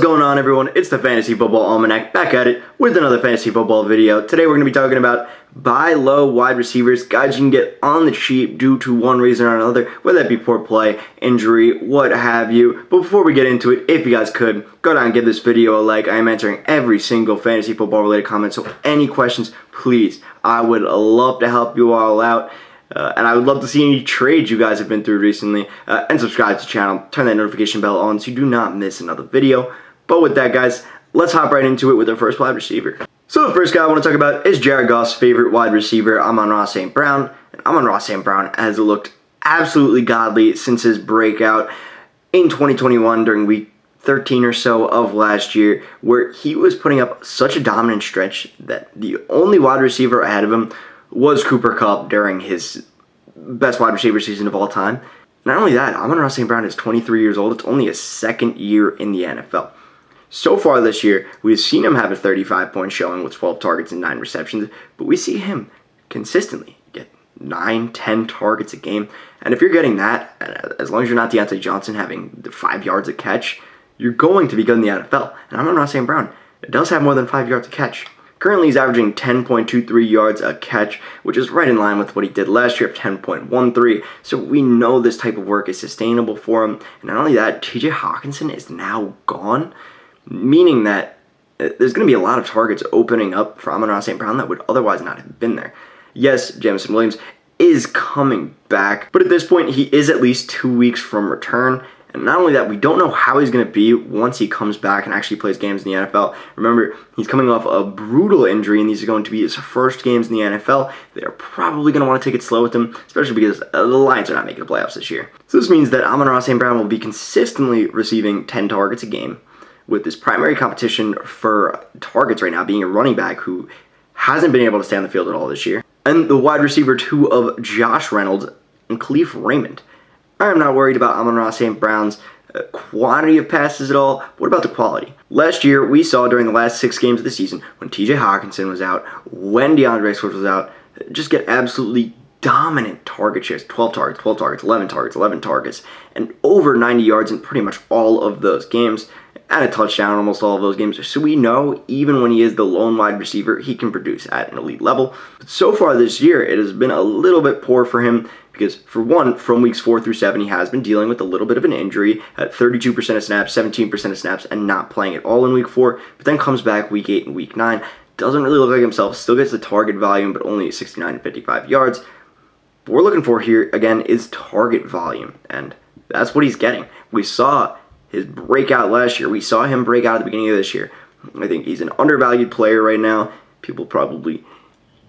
going on, everyone? It's the Fantasy Football Almanac, back at it with another fantasy football video. Today we're going to be talking about buy low wide receivers, guys you can get on the cheap due to one reason or another, whether that be poor play, injury, what have you. But before we get into it, if you guys could, go down and give this video a like. I am answering every single fantasy football related comment, so any questions, please. I would love to help you all out. And I would love to see any trades you guys have been through recently. And subscribe to the channel. Turn that notification bell on so you do not miss another video. But with that, guys, let's hop right into it with our first wide receiver. So the first guy I want to talk about is Jared Goff's favorite wide receiver, Amon-Ra St. Brown. And Amon-Ra St. Brown has looked absolutely godly since his breakout in 2021 during week 13 or so of last year, where he was putting up such a dominant stretch that the only wide receiver ahead of him was Cooper Kupp during his best wide receiver season of all time. Not only that, Amon-Ra St. Brown is 23 years old. It's only his second year in the NFL. So far this year, we've seen him have a 35-point showing with 12 targets and 9 receptions, but we see him consistently get 9, 10 targets a game. And if you're getting that, as long as you're not Deontay Johnson having the 5 yards a catch, you're going to be good in the NFL. And Amon-Ra St. Brown does have more than 5 yards a catch. Currently, he's averaging 10.23 yards a catch, which is right in line with what he did last year of 10.13. So we know this type of work is sustainable for him. And not only that, TJ Hawkinson is now gone, meaning that there's going to be a lot of targets opening up for Amon-Ra St. Brown that would otherwise not have been there. Yes, Jameson Williams is coming back, but at this point, he is at least 2 weeks from return. And not only that, we don't know how he's going to be once he comes back and actually plays games in the NFL. Remember, he's coming off a brutal injury, and these are going to be his first games in the NFL. They're probably going to want to take it slow with him, especially because the Lions are not making the playoffs this year. So this means that Amon-Ra St. Brown will be consistently receiving 10 targets a game, with his primary competition for targets right now being a running back who hasn't been able to stay on the field at all this year, and the wide receiver 2 of Josh Reynolds and Khalif Raymond. I am not worried about Amon-Ra St. Brown's quantity of passes at all. What about the quality? Last year, we saw during the last 6 games of the season, when TJ Hawkinson was out, when DeAndre Swift was out, just get absolutely dominant target shares. 12 targets, 12 targets, 11 targets, 11 targets, and over 90 yards in pretty much all of those games, and a touchdown in almost all of those games. So we know even when he is the lone wide receiver, he can produce at an elite level. But so far this year, it has been a little bit poor for him because, for one, from weeks 4 through 7, he has been dealing with a little bit of an injury at 32% of snaps, 17% of snaps, and not playing at all in week 4, but then comes back week 8 and week 9. Doesn't really look like himself, still gets the target volume, but only 69 and 55 yards. What we're looking for here, again, is target volume, and that's what he's getting. We saw his breakout last year. We saw him break out at the beginning of this year. I think he's an undervalued player right now. People probably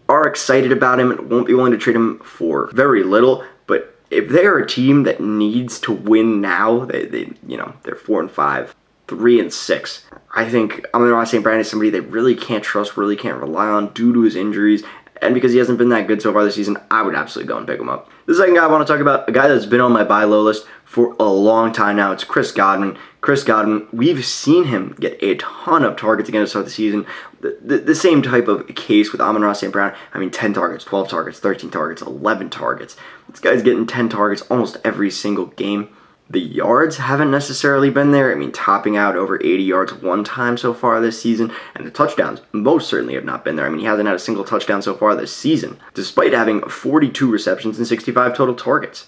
are excited about him and won't be willing to trade him for very little. But if they are a team that needs to win now, they're 4-5, 3-6. I think Amon-Ra St. Brown is somebody they really can't trust, really can't rely on due to his injuries. And because he hasn't been that good so far this season, I would absolutely go and pick him up. The second guy I want to talk about, a guy that's been on my buy low list for a long time now, it's Chris Godwin. Chris Godwin, we've seen him get a ton of targets again to start the season. The same type of case with Amon-Ra St. Brown. I mean, 10 targets, 12 targets, 13 targets, 11 targets. This guy's getting 10 targets almost every single game. The yards haven't necessarily been there. I mean, topping out over 80 yards one time so far this season, and the touchdowns most certainly have not been there. I mean, he hasn't had a single touchdown so far this season, despite having 42 receptions and 65 total targets.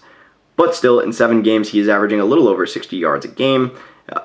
But still, in 7 games, he is averaging a little over 60 yards a game,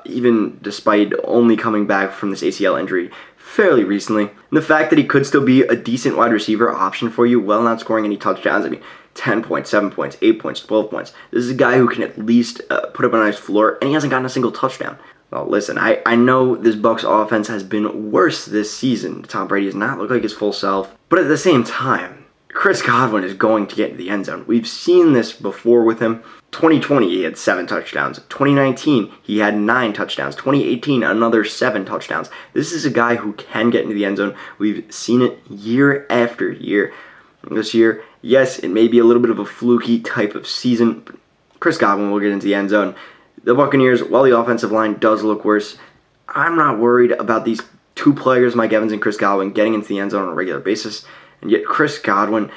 even despite only coming back from this ACL injury fairly recently. And the fact that he could still be a decent wide receiver option for you while not scoring any touchdowns, I mean, 10 points, 7 points, 8 points, 12 points. This is a guy who can at least put up a nice floor, and he hasn't gotten a single touchdown. Well, listen, I know this Bucs offense has been worse this season. Tom Brady does not look like his full self. But at the same time, Chris Godwin is going to get into the end zone. We've seen this before with him. 2020, he had 7 touchdowns. 2019, he had 9 touchdowns. 2018, another 7 touchdowns. This is a guy who can get into the end zone. We've seen it year after year. This year, yes, it may be a little bit of a fluky type of season, but Chris Godwin will get into the end zone. The Buccaneers, while the offensive line does look worse, I'm not worried about these 2 players, Mike Evans and Chris Godwin, getting into the end zone on a regular basis. And yet Chris Godwin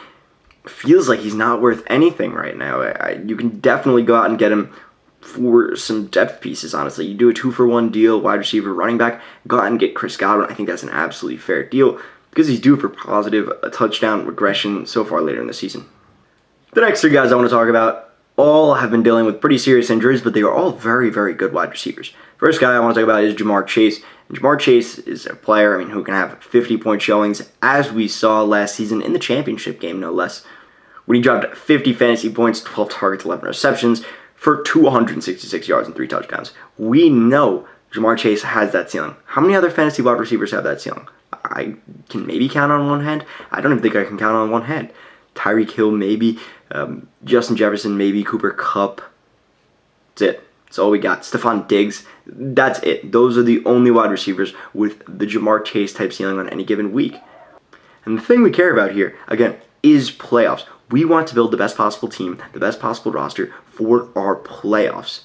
feels like he's not worth anything right now. You can definitely go out and get him for some depth pieces, honestly. You do a 2-for-1 deal, wide receiver, running back, go out and get Chris Godwin. I think that's an absolutely fair deal because he's due for positive a touchdown regression so far later in the season. The next three guys I want to talk about all have been dealing with pretty serious injuries, but they are all very, very good wide receivers. First guy I want to talk about is Ja'Marr Chase. And Ja'Marr Chase is a player, who can have 50-point showings, as we saw last season in the championship game, no less, when he dropped 50 fantasy points, 12 targets, 11 receptions, for 266 yards and 3 touchdowns. We know Ja'Marr Chase has that ceiling. How many other fantasy wide receivers have that ceiling? I can maybe count on one hand. I don't even think I can count on one hand. Tyreek Hill, maybe. Justin Jefferson, maybe. Cooper Kupp. That's it. That's all we got. Stephon Diggs. That's it. Those are the only wide receivers with the Ja'Marr Chase type ceiling on any given week. And the thing we care about here, again, is playoffs. We want to build the best possible team, the best possible roster for our playoffs.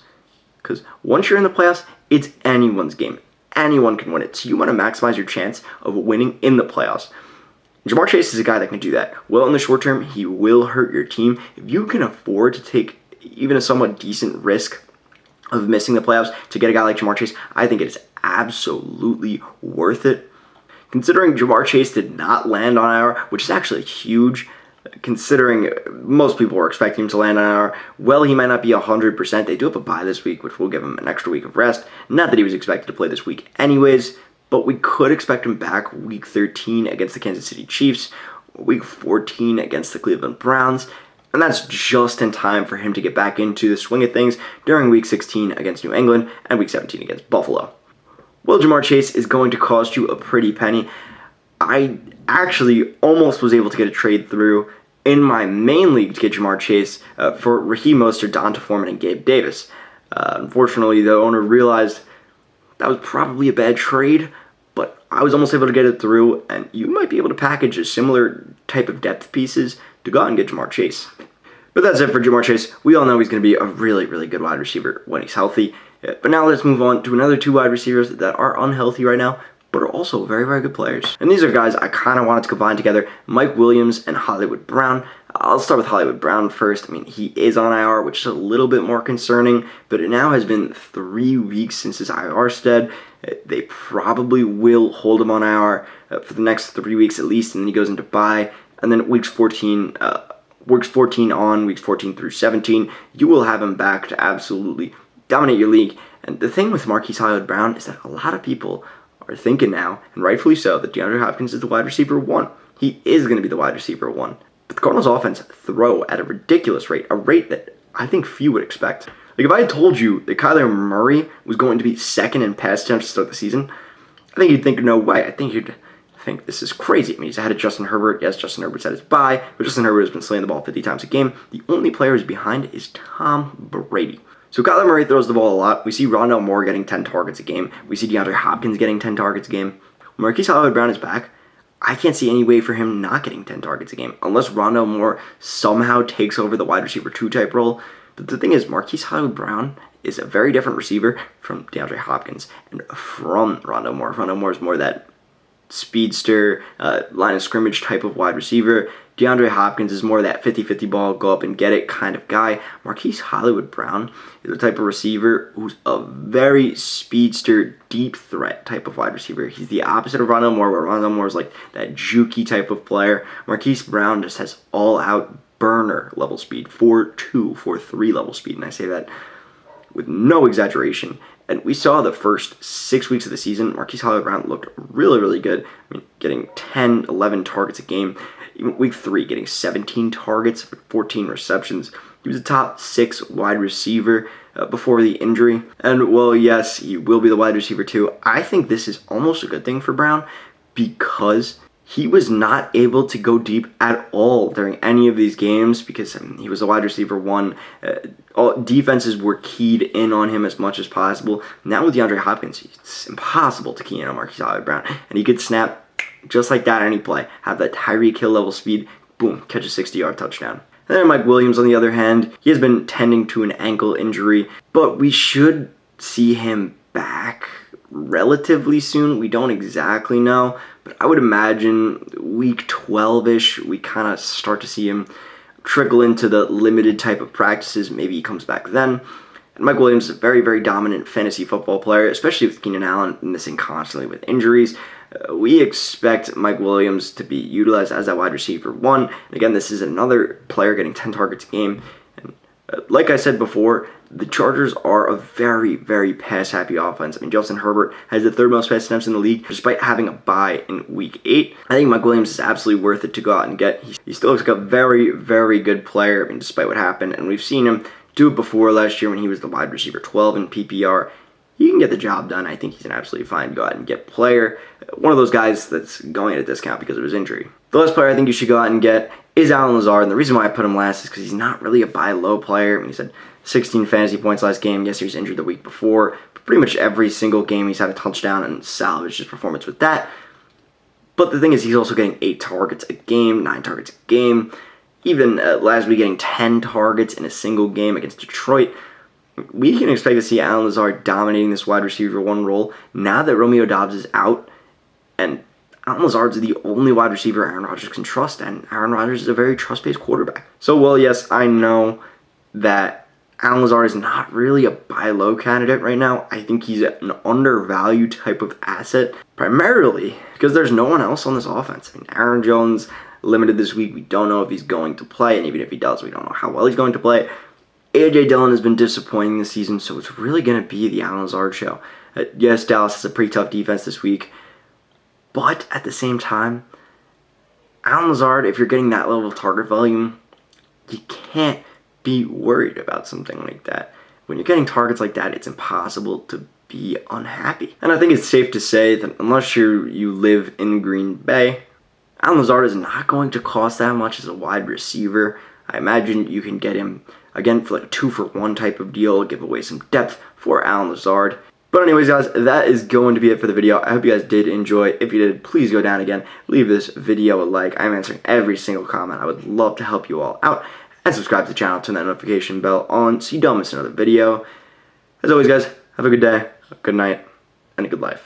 Because once you're in the playoffs, it's anyone's game. Anyone can win it. So you want to maximize your chance of winning in the playoffs. Ja'Marr Chase is a guy that can do that. Well, in the short term, he will hurt your team. If you can afford to take even a somewhat decent risk of missing the playoffs to get a guy like Ja'Marr Chase, I think it is absolutely worth it. Considering Ja'Marr Chase did not land on IR, which is actually huge, considering most people were expecting him to land on IR, well, he might not be 100%. They do have a bye this week, which will give him an extra week of rest. Not that he was expected to play this week anyways, but we could expect him back week 13 against the Kansas City Chiefs, week 14 against the Cleveland Browns, and that's just in time for him to get back into the swing of things during week 16 against New England and week 17 against Buffalo. Well, Ja'Marr Chase is going to cost you a pretty penny. I actually almost was able to get a trade through in my main league to get Ja'Marr Chase for Raheem Mostert, Donta Foreman, and Gabe Davis. Unfortunately, the owner realized that was probably a bad trade, but I was almost able to get it through, and you might be able to package a similar type of depth pieces to go out and get Ja'Marr Chase. But that's it for Ja'Marr Chase. We all know he's going to be a really, really good wide receiver when he's healthy. But now let's move on to another two wide receivers that are unhealthy right now, but are also very, very good players. And these are guys I kind of wanted to combine together, Mike Williams and Hollywood Brown. I'll start with Hollywood Brown first. He is on IR, which is a little bit more concerning, but it now has been 3 weeks since his IR sted. They probably will hold him on IR for the next 3 weeks at least, and then he goes into bye. And then weeks 14 on, weeks 14 through 17, you will have him back to absolutely dominate your league. And the thing with Marquise Hollywood Brown is that a lot of people are thinking now, and rightfully so, that DeAndre Hopkins is the wide receiver 1. He is going to be the wide receiver 1. But the Cardinals offense throw at a ridiculous rate, a rate that I think few would expect. Like, if I had told you that Kyler Murray was going to be second in pass attempts to start the season, I think you'd think, no way. I think you'd think this is crazy. He's ahead of Justin Herbert. Yes, Justin Herbert's at his bye, but Justin Herbert has been slaying the ball 50 times a game. The only player who's behind is Tom Brady. So Kyler Murray throws the ball a lot. We see Rondale Moore getting 10 targets a game. We see DeAndre Hopkins getting 10 targets a game. When Marquise Hollywood Brown is back, I can't see any way for him not getting 10 targets a game, unless Rondale Moore somehow takes over the wide receiver 2 type role. But the thing is, Marquise Hollywood Brown is a very different receiver from DeAndre Hopkins and from Rondale Moore. Rondale Moore is more that speedster, line of scrimmage type of wide receiver. DeAndre Hopkins is more that 50-50 ball, go up and get it kind of guy. Marquise Hollywood Brown is the type of receiver who's a very speedster, deep threat type of wide receiver. He's the opposite of Rondale Moore, where Rondale Moore is like that jukey type of player. Marquise Brown just has all-out burner level speed, 4.2, 4.3 level speed, and I say that with no exaggeration. And we saw the first 6 weeks of the season, Marquise Hollywood Brown looked really, really good. Getting 10, 11 targets a game. Even week 3, getting 17 targets, 14 receptions. He was a top 6 wide receiver before the injury. And, well, yes, he will be the wide receiver too. I think this is almost a good thing for Brown because he was not able to go deep at all during any of these games because he was a wide receiver 1. All defenses were keyed in on him as much as possible. Now with DeAndre Hopkins, it's impossible to key in on Marquise Hollywood Brown. And he could snap just like that any play. Have that Tyreek Hill level speed. Boom, catch a 60-yard touchdown. And then Mike Williams, on the other hand, he has been tending to an ankle injury, but we should see him back relatively soon. We don't exactly know, but I would imagine week 12-ish, we kind of start to see him trickle into the limited type of practices. Maybe he comes back then. And Mike Williams is a very, very dominant fantasy football player, especially with Keenan Allen missing constantly with injuries. We expect Mike Williams to be utilized as that wide receiver 1. And again, this is another player getting 10 targets a game. And like I said before, the Chargers are a very, very pass-happy offense. I mean, Justin Herbert has the 3rd most pass attempts in the league, despite having a bye in Week 8. I think Mike Williams is absolutely worth it to go out and get. He still looks like a very, very good player, I mean, despite what happened. And we've seen him do it before last year when he was the wide receiver 12 in PPR. He can get the job done. I think he's an absolutely fine go out and get player. One of those guys that's going at a discount because of his injury. The last player I think you should go out and get is Allen Lazard. And the reason why I put him last is because he's not really a buy low player. I mean, he's had 16 fantasy points last game. Yes, he was injured the week before. But pretty much every single game he's had a touchdown and salvaged his performance with that. But the thing is, he's also getting 8 targets a game, 9 targets a game. Even last week getting 10 targets in a single game against Detroit. We can expect to see Allen Lazard dominating this wide receiver 1 role now that Romeo Doubs is out. And Allen Lazard's the only wide receiver Aaron Rodgers can trust. And Aaron Rodgers is a very trust-based quarterback. So, well, yes, I know that Allen Lazard is not really a buy low candidate right now. I think he's an undervalued type of asset, primarily because there's no one else on this offense. I mean, Aaron Jones limited this week. We don't know if he's going to play, and even if he does, we don't know how well he's going to play. A.J. Dillon has been disappointing this season, so it's really going to be the Allen Lazard show. Yes, Dallas has a pretty tough defense this week, but at the same time, Allen Lazard, if you're getting that level of target volume, you can't be worried about something like that. When you're getting targets like that, it's impossible to be unhappy. And I think it's safe to say that unless you live in Green Bay, Allen Lazard is not going to cost that much as a wide receiver. I imagine you can get him, again, for like a 2-for-1 type of deal, give away some depth for Allen Lazard. But anyways, guys, that is going to be it for the video. I hope you guys did enjoy. If you did, please go down again, leave this video a like. I'm answering every single comment. I would love to help you all out. And subscribe to the channel, turn that notification bell on so you don't miss another video. As always, guys, have a good day, a good night, and a good life.